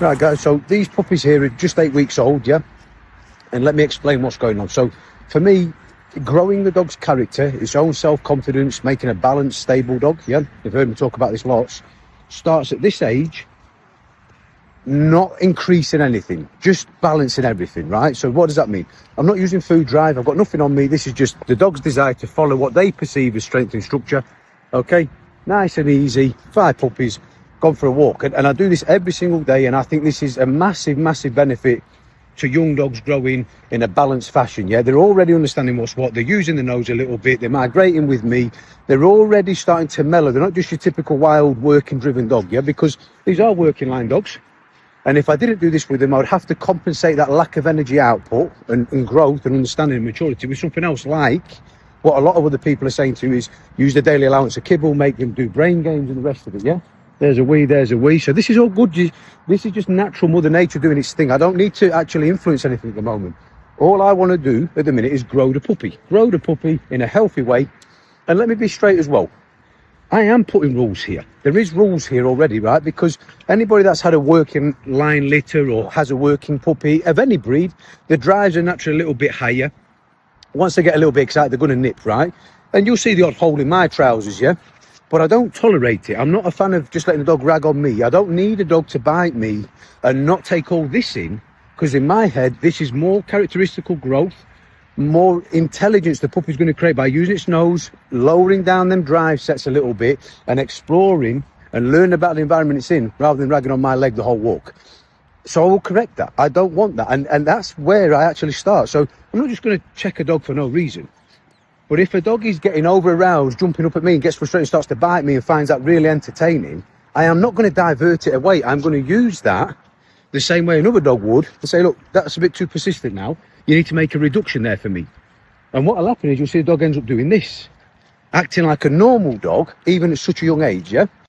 Right, guys, so these puppies here are just 8 weeks old, yeah? And let me explain what's going on. So, for me, growing the dog's character, its own self-confidence, making a balanced, stable dog, yeah? You've heard me talk about this lots. Starts at this age, not increasing anything, just balancing everything, right? So what does that mean? I'm not using food drive, I've got nothing on me. This is just the dog's desire to follow what they perceive as strength and structure. Okay, nice and easy, 5 puppies, gone for a walk. And I do this every single day, and I think this is a massive, massive benefit to young dogs growing in a balanced fashion. Yeah, they're already understanding what's what, they're using the nose a little bit, they're migrating with me, they're already starting to mellow. They're not just your typical wild working driven dog, yeah, because these are working line dogs. And if I didn't do this with them, I would have to compensate that lack of energy output and growth and understanding and maturity with something else, like what a lot of other people are saying to me is use the daily allowance of kibble, make them do brain games and the rest of it, yeah? There's a wee, there's a wee. So this is all good. This is just natural Mother Nature doing its thing. I don't need to actually influence anything at the moment. All I want to do at the minute is grow the puppy. Grow the puppy in a healthy way. And let me be straight as well. I am putting rules here. There is rules here already, right? Because anybody that's had a working line litter or has a working puppy of any breed, the drives are naturally a little bit higher. Once they get a little bit excited, they're going to nip, right? And you'll see the odd hole in my trousers, yeah? But I don't tolerate it. I'm not a fan of just letting the dog rag on me. I don't need a dog to bite me and not take all this in, because in my head, this is more characteristical growth, more intelligence the puppy's going to create by using its nose, lowering down them drive sets a little bit and exploring and learn about the environment it's in rather than ragging on my leg the whole walk. So I will correct that. I don't want that. And that's where I actually start. So I'm not just going to check a dog for no reason. But if a dog is getting over aroused, jumping up at me and gets frustrated and starts to bite me and finds that really entertaining, I am not going to divert it away. I'm going to use that the same way another dog would to say, look, that's a bit too persistent now. You need to make a reduction there for me. And what will happen is you'll see the dog ends up doing this, acting like a normal dog, even at such a young age, yeah?